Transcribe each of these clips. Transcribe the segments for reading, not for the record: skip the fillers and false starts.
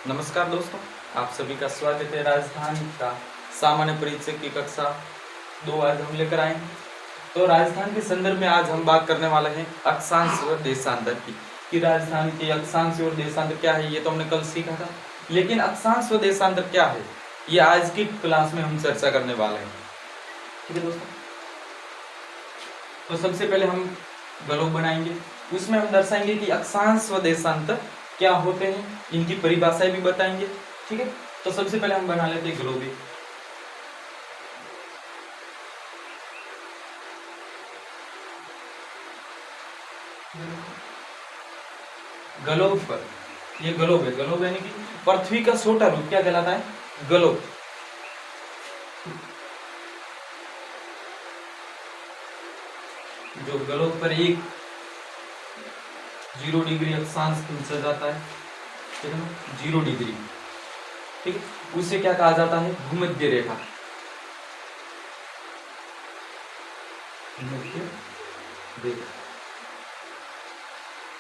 नमस्कार दोस्तों, आप सभी का स्वागत है। राजस्थान का सामान्य परिचय की कक्षा 2 आज हम लेकर आए हैं। तो राजस्थान के संदर्भ में आज हम बात करने वाले हैं अक्षांश और देशांतर की, कि राजस्थान के अक्षांश और देशांतर क्या है। ये तो हमने कल सीखा था, लेकिन अक्षांश और देशांतर क्या है ये आज की क्लास में हम चर्चा करने वाले हैं। ठीक है दोस्तों, तो सबसे पहले हम ग्लोब बनाएंगे, उसमें हम दर्शाएंगे कि अक्षांश व देशांतर क्या होते हैं, इनकी परिभाषाएं भी बताएंगे। ठीक है, तो सबसे पहले हम बना लेते हैं ग्लोब। ग्लोब पर, ये ग्लोब है, ग्लोब यानी कि पृथ्वी का छोटा रूप क्या कहलाता है, ग्लोब। जो ग्लोब पर एक 0 डिग्री अक्षांश खींचा जाता है, ठीक है ना, 0 डिग्री, ठीक है, उसे क्या कहा जाता है, भूमध्य रेखा। भूमध्य रेखा,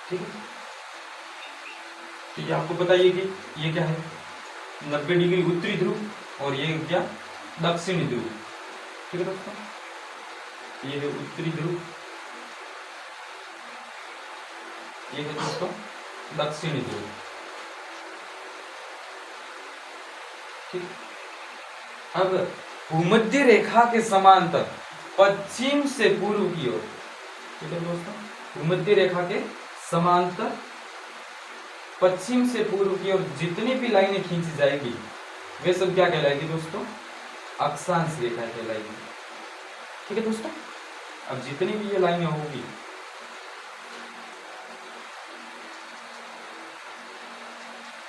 ठीक है। तो ये आपको बताइए कि ये क्या है, 90 डिग्री उत्तरी ध्रुव और ये क्या, दक्षिणी ध्रुव। ठीक है दोस्तों, ये है उत्तरी ध्रुव, ये है दोस्तों दक्षिणी ध्रुव। ठीक, अब भूमध्य रेखा के समांतर पश्चिम से पूर्व की ओर, ठीक है दोस्तों, भूमध्य रेखा के समांतर पश्चिम से पूर्व की ओर जितनी भी लाइनें खींची जाएगी वे सब क्या कहलाएगी दोस्तों, अक्षांश रेखा कहलाएगी। ठीक है दोस्तों, अब जितनी भी ये लाइनें होगी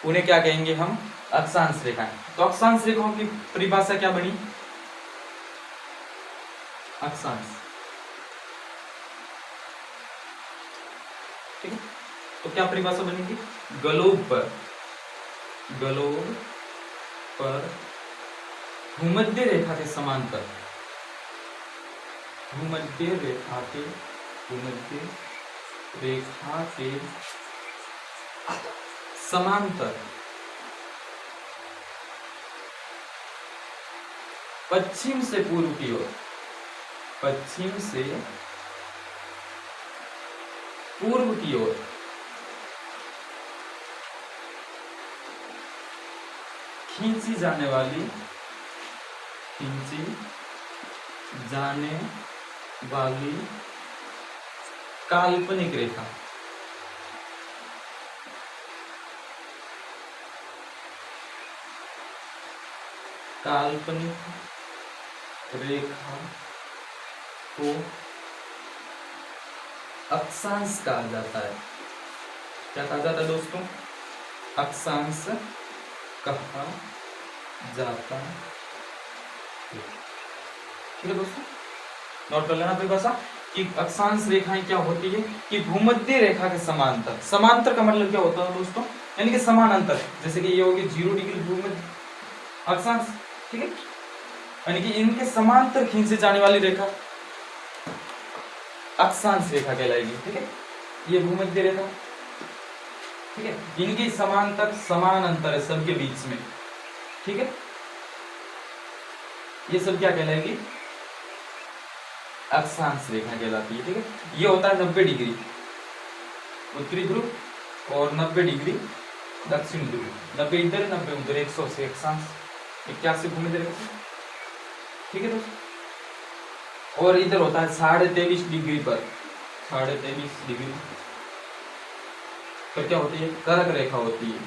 उन्हें क्या कहेंगे हम, अक्षांश रेखाएं। तो अक्षांश रेखाओं की परिभाषा क्या बनी, अक्षांश। ठीक है, तो क्या परिभाषा बनेगी, ग्लोब पर भूमध्य रेखा के समांतर, भूमध्य रेखा के समांतर पश्चिम से पूर्व की ओर, पश्चिम से पूर्व की ओर खींची जाने वाली काल्पनिक रेखा, काल्पनिक रेखा को अक्षांश कहा जाता है। क्या कहा जाता है दोस्तों, अक्षांश कहा जाता है। ठीक है दोस्तों, नोट कर लेना परिभाषा कि अक्षांश रेखाएं क्या होती है, कि भूमध्य रेखा के समांतर। समांतर का मतलब क्या होता है दोस्तों, यानी कि समानांतर। जैसे कि ये होगी 0 डिग्री भूमध्य अक्षांश, ठीक है, यानी कि इनके समांतर खींचे जाने वाली रेखा अक्षांश रेखा कहलाएगी। ठीक है, ये भूमध्य रेखा, ठीक है, इनकी समांतर समान अंतर है सबके बीच में। ठीक है, ये सब क्या कहलाएगी, अक्षांश रेखा कहलाती है। ठीक है, ये होता है 90 डिग्री उत्तरी ध्रुव और 90 डिग्री दक्षिणी ध्रुव। 90 इधर 90 उधर, 180 अक्षांश, 81 भूमध्य रेखा। ठीक है दोस्तों, और इधर होता है 23.5 डिग्री पर, 23.5 डिग्री पर क्या होती है, कर्क रेखा होती है,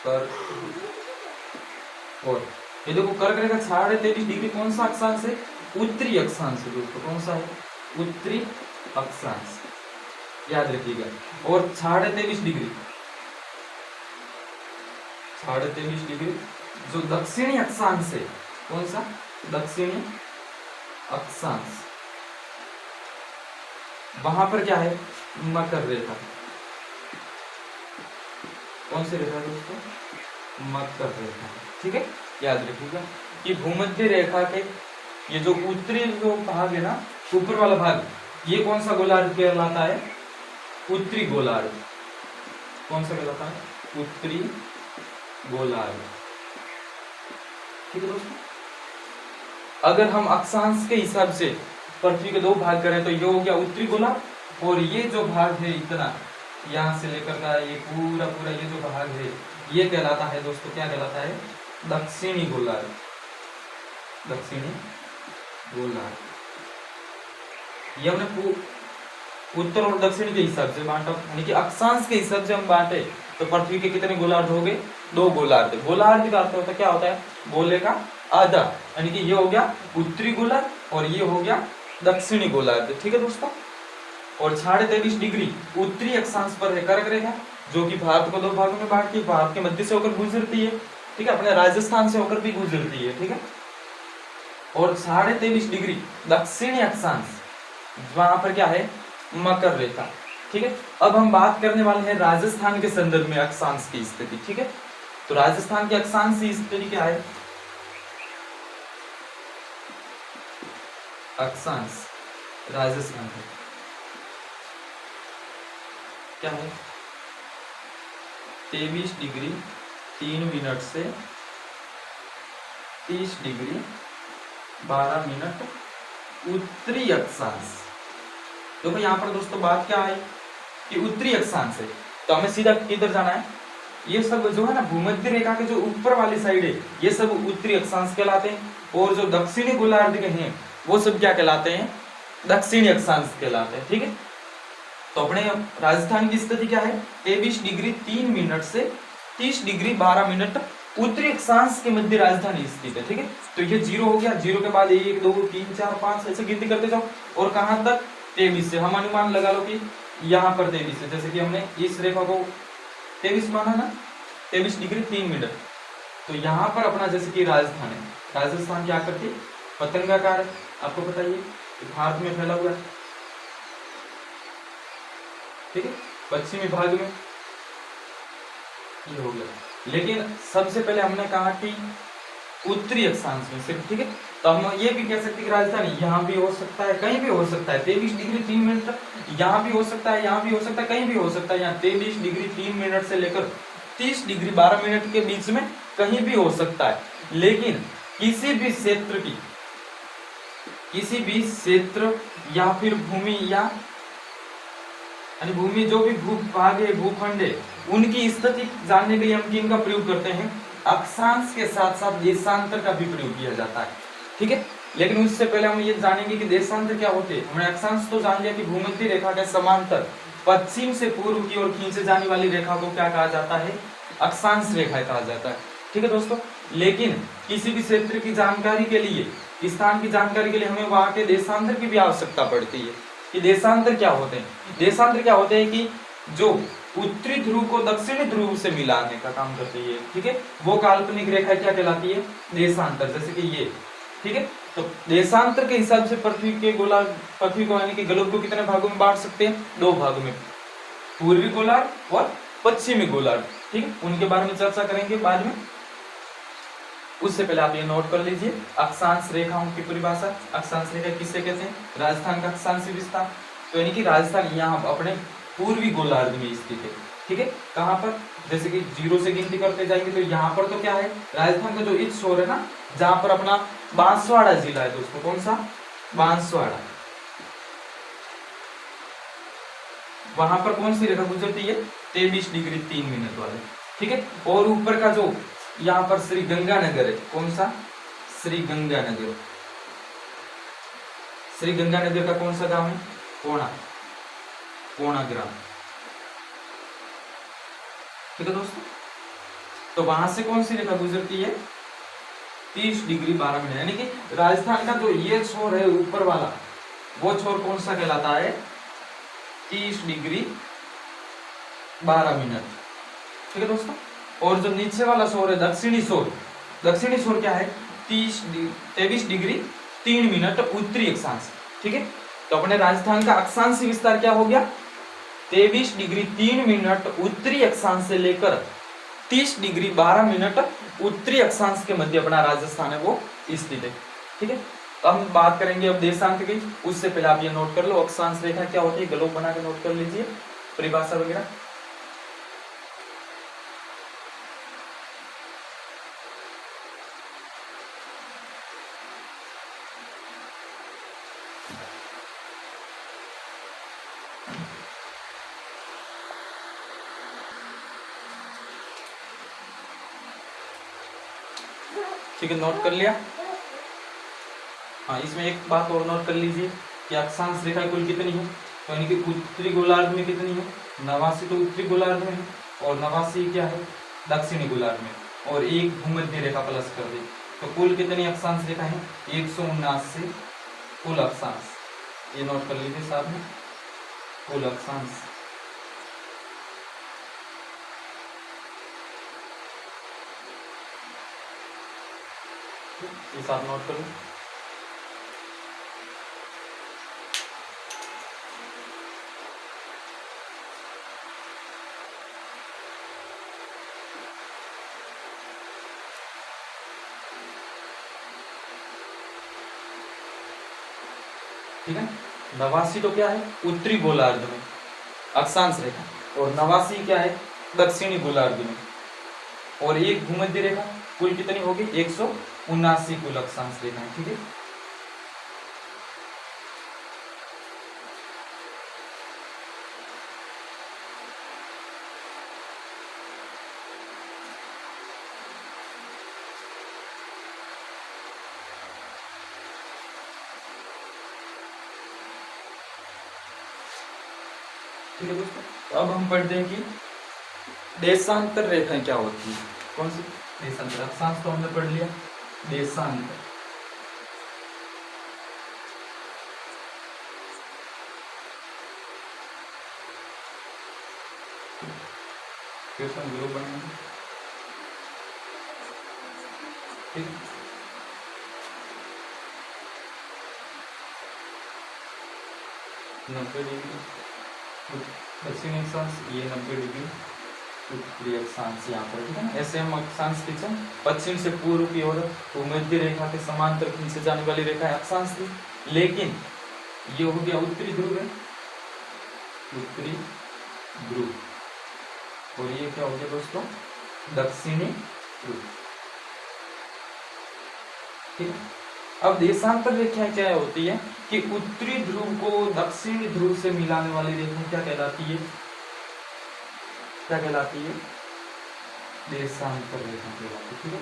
कर्क। और ये देखो कर्क रेखा 23.5 डिग्री कौन सा अक्षांश है, उत्तरी अक्षांश है दोस्तों। कौन सा है, उत्तरी अक्षांश, याद रखिएगा। और 23.5 डिग्री, 23.5 डिग्री जो दक्षिणी अक्षांश है, कौन सा, दक्षिणी अक्षांश, वहां पर क्या है, मकर रेखा। कौन सी रेखा दोस्तों, मकर रेखा। ठीक है, याद रखिएगा कि भूमध्य रेखा के ये जो उत्तरी जो भाग है ना, ऊपर वाला भाग, ये कौन सा गोलार्ध कहलाता है, उत्तरी गोलार्ध। कौन सा कहलाता है, उत्तरी गोलार्ध। ठीक है दोस्तों, अगर हम अक्षांश के हिसाब से पृथ्वी के दो भाग करें तो ये हो गया उत्तरी गोलार्ध, और ये जो भाग है इतना यहाँ से लेकर का ये पूरा पूरा ये जो भाग है ये कहलाता है दोस्तों, क्या कहलाता है? दक्षिणी गोलार्ध। दक्षिणी गोलार्ध ये हमने उत्तर और दक्षिण के हिसाब से बांटा, यानी कि अक्षांश के हिसाब से हम बांटे तो पृथ्वी के कितने गोलार्ध हो गए? 2 गोलार्ध। गोलार्ध का अर्थ होता है क्या होता है? गोले का आधा, यानी कि ये हो गया उत्तरी गोलार्ध और ये हो गया दक्षिणी गोलार्ध। ठीक है दोस्तों, और 23.5 डिग्री उत्तरी अक्षांश पर है कर्क रेखा, जो कि भारत को 2 भागों में बांटती है। भारत के मध्य से होकर गुजरती है, ठीक है, अपने राजस्थान से होकर भी गुजरती है। ठीक है, और 23.5 डिग्री दक्षिणी अक्षांश, वहां पर क्या है? मकर रेखा। ठीक है, अब हम बात करने वाले हैं राजस्थान के संदर्भ में अक्षांश की स्थिति। ठीक है, तो राजस्थान की अक्षांश की स्थिति क्या है? अक्षांश राजस्थान है क्या है? 23 डिग्री 3 मिनट से 30 डिग्री 12 मिनट उत्तरी अक्षांश। देखो यहाँ पर दोस्तों बात क्या है कि उत्तरी अक्षांश है, तो हमें सीधा किधर जाना है? ये सब जो है ना भूमध्य रेखा के जो ऊपर वाली साइड है ये सब उत्तरी अक्षांश कहलाते हैं, और जो दक्षिणी गोलार्ध के हैं वो सब क्या कहलाते हैं? दक्षिणी अक्षांश कहलाते हैं। ठीक है, तो अपने राजस्थान की स्थिति क्या है? 23 डिग्री 3 मिनट से 30 डिग्री 12 मिनट उत्तरी अक्षांश के मध्य राजधानी स्थित है। ठीक है, तो ये 0 हो गया, 0 के बाद 1 2 3 4 5 ऐसे गिनती करते जाओ, और कहां तक? 23 से। हम अनुमान लगा लो कि यहाँ पर 23 है, जैसे कि हमने इस रेखा को 23 माना ना, 23 डिग्री 3 मिनट, तो यहाँ पर अपना जैसे कि राजस्थान है, राजस्थान क्या करती है? पतंगाकार है, आपको पता ही है, भारत में फैला हुआ है। ठीक है, पश्चिमी भाग में ये हो गया, लेकिन सबसे पहले हमने कहा कि उत्तरी अक्षांश में सिर्फ। ठीक है, तो हम ये भी कह सकते हैं कि राजधानी यहाँ भी हो सकता है, कहीं भी हो सकता है। 23 डिग्री 3 मिनट यहाँ भी हो सकता है, यहाँ भी हो सकता है, कहीं भी हो सकता है। यहाँ 23 डिग्री 3 मिनट से लेकर 30 डिग्री 12 मिनट के बीच में कहीं भी हो सकता है, लेकिन किसी भी क्षेत्र या फिर भूमि या भूमि जो भी भूभाग है, भूखंड है, उनकी स्थिति जानने के लिए हम किन का प्रयोग करते हैं? अक्षांश के साथ साथ देशांतर का भी प्रयोग किया जाता है। ठीक है, लेकिन उससे पहले हम ये जानेंगे कि देशांतर क्या होते हैं। हमने अक्षांश तो जान लिया कि भूमध्य रेखा के समांतर पश्चिम से पूर्व की ओर खींचे जाने वाली रेखा को क्या कहा जाता है? अक्षांश रेखा कहा जाता है। ठीक है दोस्तों, लेकिन किसी भी क्षेत्र की जानकारी के लिए, स्थान की जानकारी के लिए हमें वहां के देशांतर की भी आवश्यकता पड़ती है। कि देशांतर क्या होते हैं? देशांतर क्या होते हैं कि जो उत्तरी ध्रुव को दक्षिणी ध्रुव से मिलाने का काम करती है। ठीक है, वो काल्पनिक रेखा क्या कहलाती है? देशांतर, जैसे कि ये। ठीक है, तो देशांतर के हिसाब से पृथ्वी को यानी कि ग्लोब को कितने भागों में बांट सकते हैं? 2 भागों में, पूर्वी गोलार्ध और पश्चिमी गोलार्ध। ठीक है, उनके बारे में चर्चा करेंगे बाद में। उससे पहले आप ये नोट कर लीजिए अक्षांश रेखाओं की परिभाषा। अक्षांश रेखा किससे कहते हैं? राजस्थान का अक्षांश विस्तार। तो यानी कि राजस्थान यहाँ अपने पूर्वी गोलार्ध में स्थित है। ठीक है, कहाँ पर? जैसे कि 0 से गिनती करते जाएंगे तो यहाँ पर तो क्या है? राजस्थान का जो इस छोर है ना, जहाँ पर अपना बांसवाड़ा जिला है दोस्तों। कौन सा? बांसवाड़ा। वहां पर कौन सी रेखा गुजरती है? 23 डिग्री 3 मिनट वाले। ठीक है, और ऊपर का जो यहाँ पर श्री गंगानगर है, कौन सा? श्री गंगानगर। श्री गंगानगर का कौन सा गांव है? कोणा ग्राम। ठीक है दोस्तों, तो वहां से कौन सी रेखा गुजरती है? 30 डिग्री 12 मिनट, यानी कि राजस्थान का जो ये छोर है ऊपर वाला, वो छोर कौन सा कहलाता है? 30 डिग्री 12 मिनट। ठीक है दोस्तों, और जो नीचे वाला छोर है दक्षिणी छोर, दक्षिणी छोर क्या है? 23 डिग्री 3 मिनट उत्तरी अक्षांश। ठीक है, तो अपने राजस्थान का अक्षांश विस्तार क्या हो गया? 23 डिग्री 3 मिनट उत्तरी अक्षांश से लेकर 30 डिग्री 12 मिनट उत्तरी अक्षांश के मध्य अपना राजस्थान है वो स्थित है। ठीक है, तो हम बात करेंगे अब देशांत की। उससे पहले आप ये नोट कर लो अक्षांश रेखा क्या होती है, ग्लोब बना के नोट कर लीजिए, परिभाषा वगैरह। ठीक है, नोट कर लिया। हाँ, इसमें एक बात और नोट कर लीजिए कि अक्षांश रेखा कुल कितनी है, तो यानी कि उत्तरी गोलार्ध में कितनी है, 89 तो उत्तरी गोलार्ध में है, और 89 क्या है दक्षिणी गोलार्ध में, और एक भूमध्य रेखा प्लस कर दे, तो कुल कितनी अक्षांश रेखा है 179 कुल अक्षांश। ये नोट कर लीजिए साथ में, कुल अक्षांश। ये साथ नोट कर लो। ठीक है, 89 तो क्या है उत्तरी गोलार्ध में अक्षांश रेखा, और 89 क्या है दक्षिणी गोलार्ध में, और एक भूमध्य रेखा, कुल कितनी होगी 179 कुल अक्षांश रेखा है। ठीक है, ठीक है दोस्तों, तो अब हम पढ़ते हैं कि देशांतर रेखाएं क्या होती है। कौन सी देशांतर, अक्षांश तो हमने पढ़ लिया, देशांतर फिर से हम ग्रुप बनाएंगे। ठीक, 90 डिग्री दक्षिणी अक्षांश, ये 90 डिग्री उत्तरी अक्षांश यहाँ पर। ठीक है ना, ऐसे हम अक्षांश खींचे, पश्चिम से पूर्व की ओर भूमध्य रेखा के समांतर खींचे जाने वाली रेखा है अक्षांश थी, लेकिन ये हो गया उत्तरी ध्रुव है, उत्तरी ध्रुव, और ये क्या हो गया दोस्तों दक्षिणी ध्रुव। ठीक है, अब देशांतर रेखाएं क्या होती है कि उत्तरी ध्रुव को दक्षिणी ध्रुव से मिलाने वाली रेखा क्या कहलाती है, क्या कहलाती है देशांतर रेखा कहलाती है। ठीक है,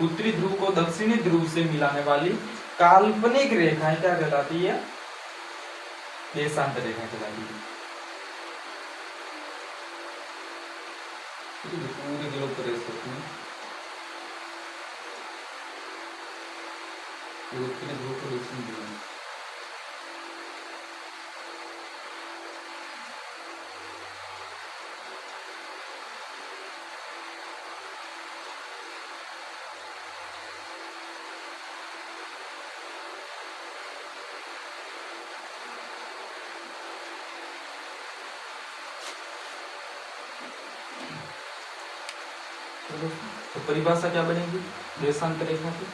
उत्तरी ध्रुव को दक्षिणी ध्रुव से मिलाने वाली काल्पनिक रेखाएं क्या कहलाती है देशांतर रेखा कहलाती है। पूरे ग्लोब पर रेस करती है, उत्तरी ध्रुव को दक्षिणी ध्रुव में। तो परिभाषा क्या बनेगी देशांतर रेखा की,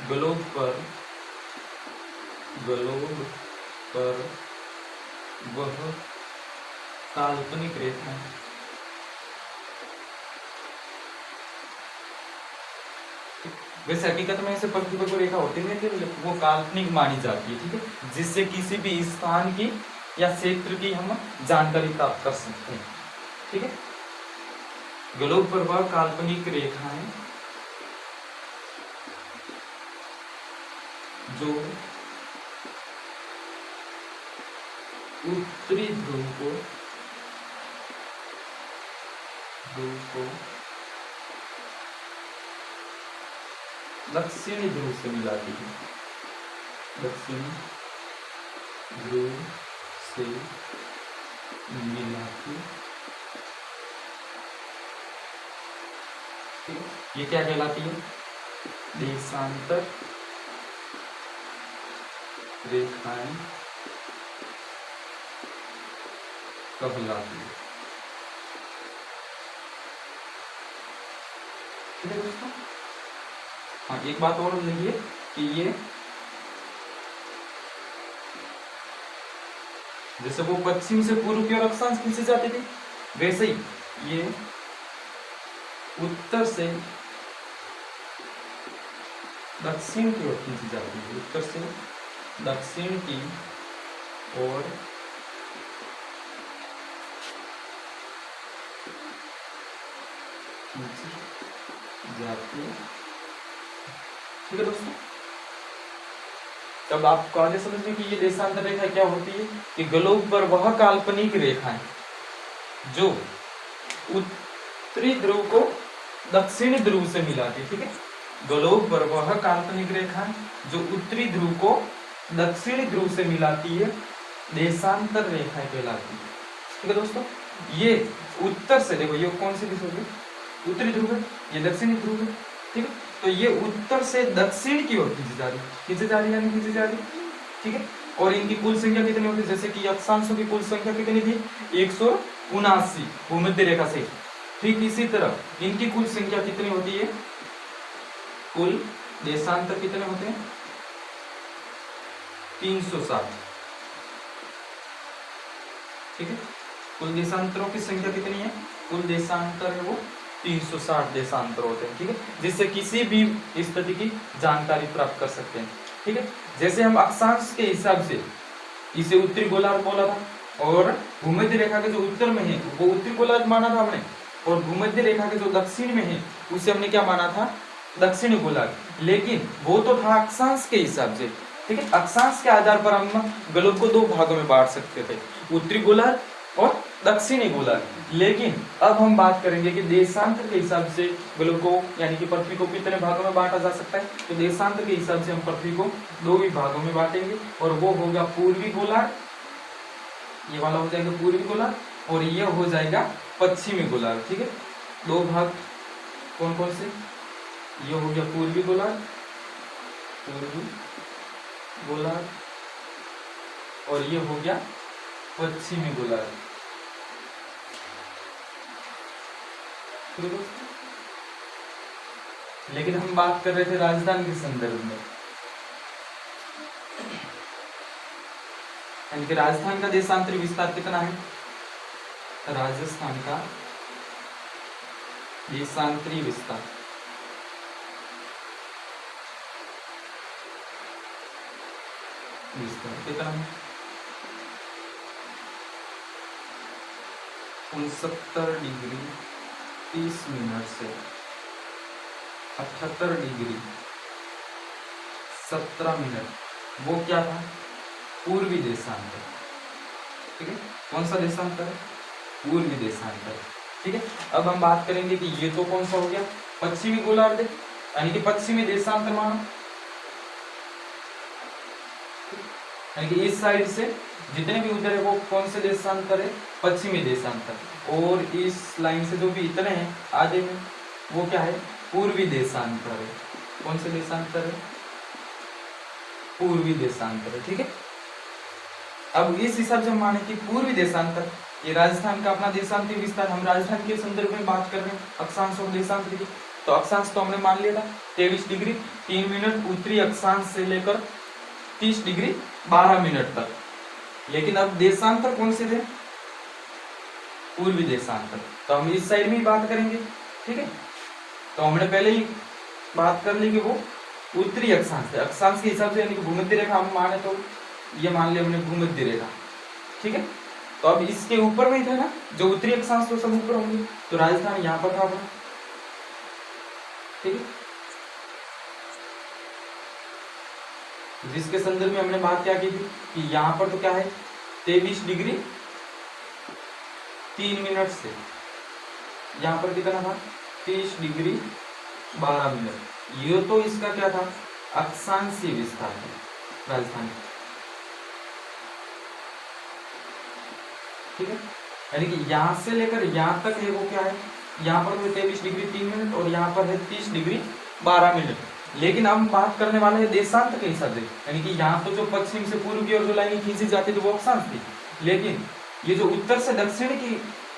ग्लोब पर वह काल्पनिक रेखा है वैसे हकीकत में ऐसे पंक्ति रेखा होती है कि वो काल्पनिक मानी जाती है। ठीक है, जिससे किसी भी स्थान की या क्षेत्र की हम जानकारी प्राप्त कर सकते हैं। ठीक है, ग्लोब पर वह काल्पनिक रेखा है जो उत्तरी ध्रुव को दक्षिणी ध्रुव से मिलाती है, दक्षिणी ध्रुव से मिलाती। ये क्या कहलाती है देशांतर रेखाएं कहलाती है। ठीक है दोस्तों, हाँ एक बात और लिखिए कि ये जैसे वो पश्चिम से पूर्व की ओर अक्षांश खींचे जाते थे, वैसे ही ये उत्तर से दक्षिण की ओर खींची जाती है, उत्तर से दक्षिण की ओर खींची जाती है। ठीक है दोस्तों, तब आपको आगे समझ में कि ये देशांतर रेखा क्या होती है कि ग्लोब पर वह काल्पनिक रेखा है जो उत्तरी ध्रुव को दक्षिणी ध्रुव से मिलाती है। ठीक है, ग्लोब पर वह काल्पनिक रेखा है जो उत्तरी ध्रुव को दक्षिणी ध्रुव से मिलाती है, देशांतर रेखा कहलाती है। ठीक है दोस्तों, ये उत्तर से, देखो ये कौन सी दिशा होगी, उत्तरी ध्रुव है, ये दक्षिणी ध्रुव है। ठीक है, तो ये उत्तर से दक्षिण की ओर खींची जा रही है, यानी खींची जा रही है। ठीक है, और इनकी कुल संख्या कितनी होती है, जैसे कि अक्षांशों की कुल संख्या कितनी थी, 179 भूमध्य रेखा से। ठीक इसी तरह इनकी कुल संख्या कितनी होती है, कुल देशांतर कितने होते हैं, 360। ठीक है, कुल देशांतरों की संख्या कितनी है, कुल देशांतर है वो 360 देशांतर होते हैं। ठीक है, जिससे किसी भी स्थिति की जानकारी प्राप्त कर सकते हैं। ठीक है, जैसे हम अक्षांश के हिसाब से इसे उत्तरी गोलार्ध बोला था, और भूमध्य रेखा के जो उत्तर में है वो उत्तरी गोलार्ध माना था हमने, और भूमध्य रेखा के जो दक्षिण में है उसे हमने क्या माना था, दक्षिणी गोलार्ध। लेकिन वो तो था अक्षांश के हिसाब से। ठीक है, अक्षांश के आधार पर हम ग्लोब को दो भागों में बांट सकते थे, उत्तरी गोलार्ध और दक्षिणी गोलार्ध। लेकिन अब हम बात करेंगे कि देशांतर के हिसाब से ग्लोब को, यानी कि पृथ्वी को कितने भागों में बांटा जा सकता है। तो देशांतर के हिसाब से हम पृथ्वी को दो ही भागों में बांटेंगे, और वो होगा पूर्वी गोलार्ध, ये वाला हो जाएगा पूर्वी गोलार्ध, और ये हो जाएगा पश्चिमी गोलार्ध। ठीक है, दो भाग कौन कौन से, ये हो गया पूर्वी गोलार्ध, पूर्वी गोलार्ध, और ये हो गया पश्चिमी गोलार्ध। लेकिन हम बात कर रहे थे राजस्थान के संदर्भ में, यानी कि राजस्थान का देशांतरी विस्तार कितना है, राजस्थान का देशांतरी विस्तार कितना है, 69 डिग्री 30 मिनट से 78 डिग्री 17 मिनट। वो क्या था, पूर्वी देशांतर। ठीक है, कौन सा देशांतर है, पूर्वी देशांतर। ठीक है, अब हम बात करेंगे कि ये तो कौन सा हो गया, पश्चिमी गोलार्ध, यानी कि पश्चिमी देशांतर मानो, यानी कि इस साइड से जितने भी उधर है वो कौन से देशांतर है, पश्चिमी देशांतर। और इस लाइन से जो भी इतने हैं आधे में, वो क्या है, पूर्वी देशांतर है। कौन से देशांतर है, पूर्वी देशांतर है। ठीक है, अब इस हिसाब से हम माने कि पूर्वी देशांतर, ये राजस्थान का अपना देशांतरी विस्तार, हम राजस्थान के संदर्भ में बात कर रहे हैं अक्षांश और देशांतर की। तो अक्षांश तो हमने मान लिया था 23 डिग्री 3 मिनट उत्तरी अक्षांश से लेकर 30 डिग्री 12 मिनट तक। लेकिन अब देशांतर कौन से थे, पूर्वी देशांतर। तो हम इस साइड में ही बात करेंगे। ठीक है, तो हमने पहले ही बात कर ली कि वो उत्तरी अक्षांश है, अक्षांश के हिसाब से, यानी कि भूमध्य रेखा हम माने तो ये मान लिया हमने भूमध्य रेखा। ठीक है, तो अब इसके ऊपर में ही था ना, जो उत्तरी अक्षांश तो सब ऊपर होंगे, तो राजस्थान यहाँ पर था अपना। ठीक है, जिसके संदर्भ में हमने बात क्या की थी कि यहाँ पर तो क्या है 23 डिग्री 3 मिनट से, यहाँ पर कितना था 30 डिग्री 12 मिनट। ये तो इसका क्या था, अक्षांशीय विस्तार है राजस्थान। ठीक है, यानी कि यहाँ से लेकर यहाँ तक है वो क्या है, यहाँ पर तो 23 डिग्री 3 मिनट और यहाँ पर है 30 डिग्री 12 मिनट। लेकिन हम बात करने वाले हैं देशांत के हिसाब से, यानी कि यहाँ तो जो पश्चिम से पूर्व की ओर जो लाइनें खींची जाती थी वो अक्षांश थी, लेकिन ये जो उत्तर से दक्षिण की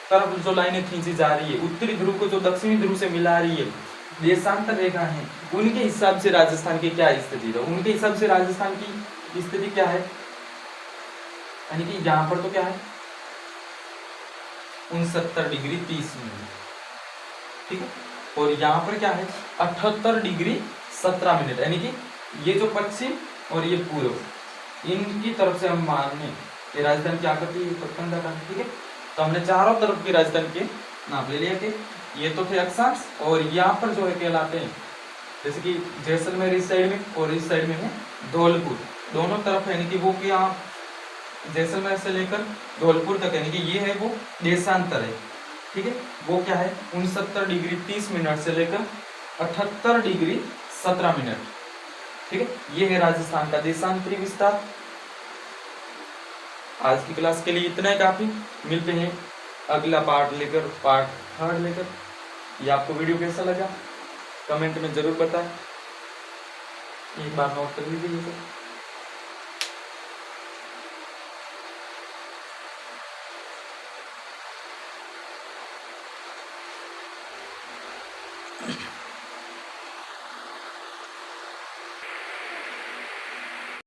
तरफ जो लाइनें खींची जा रही है, उत्तरी ध्रुव को जो दक्षिणी ध्रुव से मिला रही है, देशांतर रेखा है, उनके हिसाब से राजस्थान की क्या स्थिति है, उनके हिसाब से राजस्थान की स्थिति क्या है, यानी कि यहाँ पर तो क्या है 69 डिग्री 30 मिनट। ठीक है, और यहाँ पर क्या है 78 डिग्री 17 मिनट, यानी कि ये जो पश्चिम और ये पूर्व, इनकी तरफ से हम माने ये राजस्थान क्या करती है, उत्पन्न करती है। ठीक है, तो हमने चारों तरफ की राजस्थान के नाप ले लिया कि ये तो थे अक्षांश, और यहाँ पर जो है कहलाते हैं, जैसे कि जैसलमेर इस साइड में और इस साइड में है धौलपुर, दोनों तरफ यानी कि वो क्या, जैसलमेर से लेकर धौलपुर तक यानी कि ये है वो देशांतर है। ठीक है, वो क्या है 69 डिग्री 30 मिनट से लेकर 78 डिग्री 17 मिनट। ठीक है, ये है राजस्थान का देशांतरी विस्तार। आज की क्लास के लिए इतना ही काफी। मिलते हैं अगला पार्ट लेकर, पार्ट 3 लेकर। ये आपको वीडियो कैसा लगा कमेंट में जरूर बताएं, एक बार नोट कर लीजिए ये।